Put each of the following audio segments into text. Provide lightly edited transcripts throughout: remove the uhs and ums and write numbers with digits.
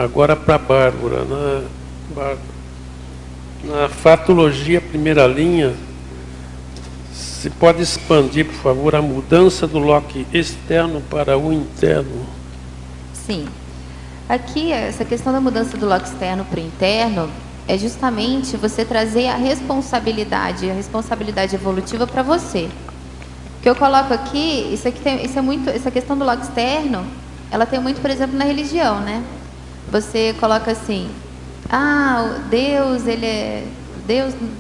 Agora para a Bárbara. Na fatologia, primeira linha, se pode expandir, por favor, a mudança do lock externo para o interno? Sim. Aqui, essa questão da mudança do lock externo para o interno é justamente você trazer a responsabilidade evolutiva para você. O que eu coloco aqui, essa questão do lock externo, ela tem muito, por exemplo, na religião, né? Você coloca assim, Deus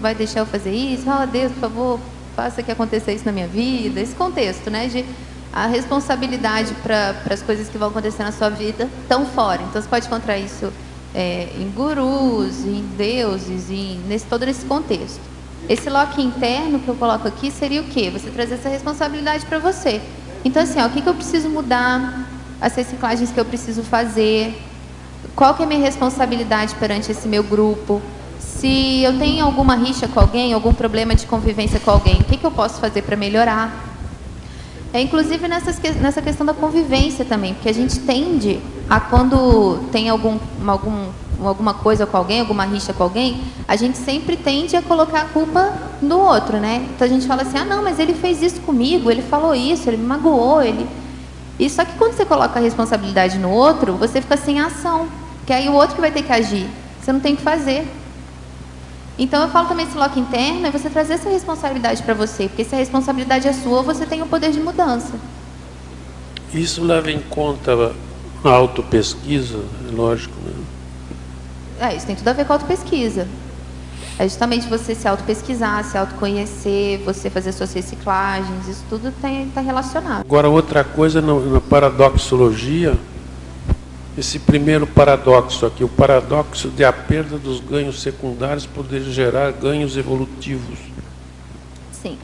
vai deixar eu fazer isso? Deus, por favor, faça que aconteça isso na minha vida. Esse contexto, né, de a responsabilidade para as coisas que vão acontecer na sua vida estão fora. Então, você pode encontrar isso em gurus, em deuses, todo esse contexto. Esse lock interno que eu coloco aqui seria o quê? Você trazer essa responsabilidade para você. Então, assim, o que eu preciso mudar? As reciclagens que eu preciso fazer? Qual que é a minha responsabilidade perante esse meu grupo? Se eu tenho alguma rixa com alguém, algum problema de convivência com alguém, o que eu posso fazer para melhorar? Inclusive nessa questão da convivência também, porque a gente tende a, quando tem alguma coisa com alguém, alguma rixa com alguém, a gente sempre tende a colocar a culpa no outro, né? Então a gente fala assim, não, mas ele fez isso comigo, ele falou isso, ele me magoou, E só que quando você coloca a responsabilidade no outro, você fica sem ação, que aí o outro que vai ter que agir, você não tem que fazer. Então, eu falo também esse lock interno é você trazer essa responsabilidade para você, porque se a responsabilidade é sua, você tem o poder de mudança. Isso leva em conta a autopesquisa, é lógico, né? Isso tem tudo a ver com a autopesquisa. É justamente você se autopesquisar, se autoconhecer, você fazer suas reciclagens, isso tudo está relacionado. Agora, outra coisa, na paradoxologia, esse primeiro paradoxo aqui, o paradoxo de a perda dos ganhos secundários poder gerar ganhos evolutivos. Sim.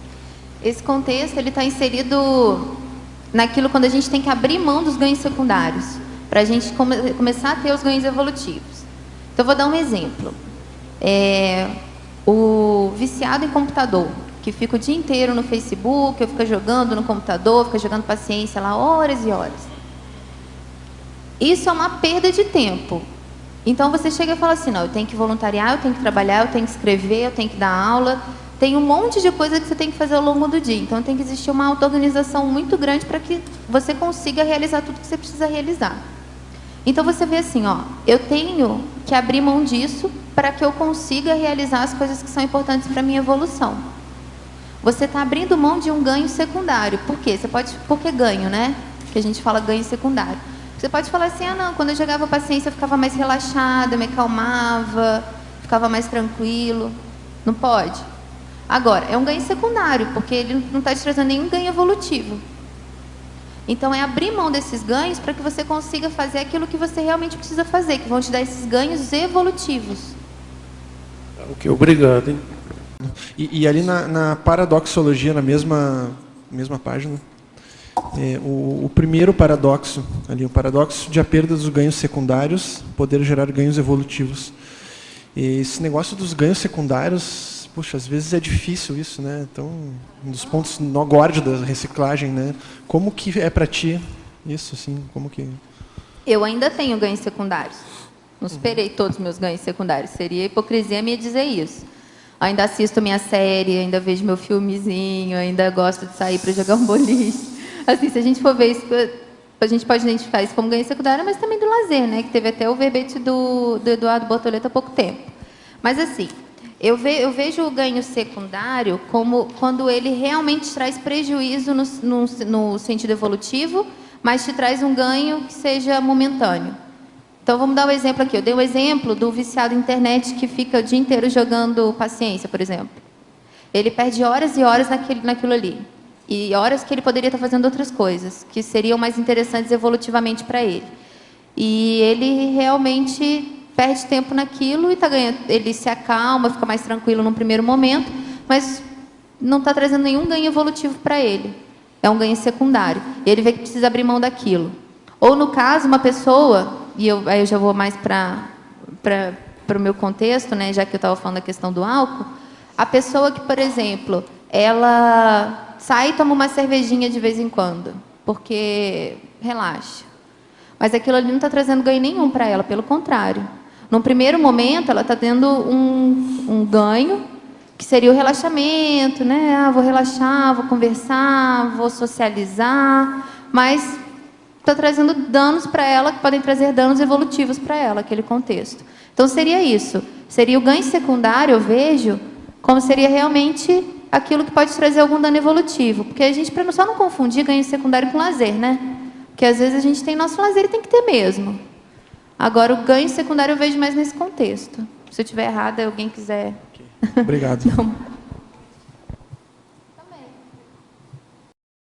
Esse contexto ele está inserido naquilo quando a gente tem que abrir mão dos ganhos secundários, para a gente começar a ter os ganhos evolutivos. Então, eu vou dar um exemplo. O viciado em computador, que fica o dia inteiro no Facebook, ou fica jogando no computador, fica jogando paciência lá horas e horas. Isso é uma perda de tempo. Então, você chega e fala assim, não, eu tenho que voluntariar, eu tenho que trabalhar, eu tenho que escrever, eu tenho que dar aula. Tem um monte de coisa que você tem que fazer ao longo do dia. Então, tem que existir uma auto-organização muito grande para que você consiga realizar tudo que você precisa realizar. Então, você vê assim, eu tenho que abrir mão disso para que eu consiga realizar as coisas que são importantes para a minha evolução. Você está abrindo mão de um ganho secundário. Por quê? Por que ganho, né? Que a gente fala ganho secundário. Você pode falar assim, não, quando eu jogava paciência eu ficava mais relaxada, eu me acalmava, ficava mais tranquilo. Não pode? Agora, é um ganho secundário, porque ele não está te trazendo nenhum ganho evolutivo. Então, é abrir mão desses ganhos para que você consiga fazer aquilo que você realmente precisa fazer, que vão te dar esses ganhos evolutivos. Ok, obrigado, hein? E ali na paradoxologia, na mesma página, o primeiro paradoxo, ali, o paradoxo de a perda dos ganhos secundários poder gerar ganhos evolutivos. E esse negócio dos ganhos secundários, puxa, às vezes é difícil isso, né? Então, um dos pontos nó gordo da reciclagem, né? Como que é para ti isso, assim, como que... Eu ainda tenho ganhos secundários. Não superei todos os meus ganhos secundários. Seria hipocrisia me dizer isso. Ainda assisto minha série, ainda vejo meu filmezinho, ainda gosto de sair para jogar um boliche. Assim, se a gente for ver isso, a gente pode identificar isso como ganho secundário, mas também do lazer, né? Que teve até o verbete do Eduardo Bortoleto há pouco tempo. Mas, assim, eu vejo o ganho secundário como quando ele realmente traz prejuízo no sentido evolutivo, mas te traz um ganho que seja momentâneo. Então, vamos dar um exemplo aqui. Eu dei um exemplo do viciado em internet que fica o dia inteiro jogando paciência, por exemplo. Ele perde horas e horas naquilo ali. E horas que ele poderia estar fazendo outras coisas, que seriam mais interessantes evolutivamente para ele. E ele realmente perde tempo naquilo e ele se acalma, fica mais tranquilo num primeiro momento, mas não está trazendo nenhum ganho evolutivo para ele. É um ganho secundário. E ele vê que precisa abrir mão daquilo. Ou, no caso, uma pessoa, e aí eu já vou mais para o meu contexto, né, já que eu estava falando da questão do álcool, a pessoa que, por exemplo, ela sai e toma uma cervejinha de vez em quando, porque relaxa. Mas aquilo ali não está trazendo ganho nenhum para ela, pelo contrário. Num primeiro momento, ela está tendo um ganho, que seria o relaxamento, né? Ah, vou relaxar, vou conversar, vou socializar, mas está trazendo danos para ela, que podem trazer danos evolutivos para ela, aquele contexto. Então, seria isso. Seria o ganho secundário, eu vejo, como seria realmente aquilo que pode trazer algum dano evolutivo. Porque a gente, para só não confundir ganho secundário com lazer, né? Porque às vezes a gente tem nosso lazer e tem que ter mesmo. Agora, o ganho secundário eu vejo mais nesse contexto. Se eu estiver errada, alguém quiser... Obrigado. Não.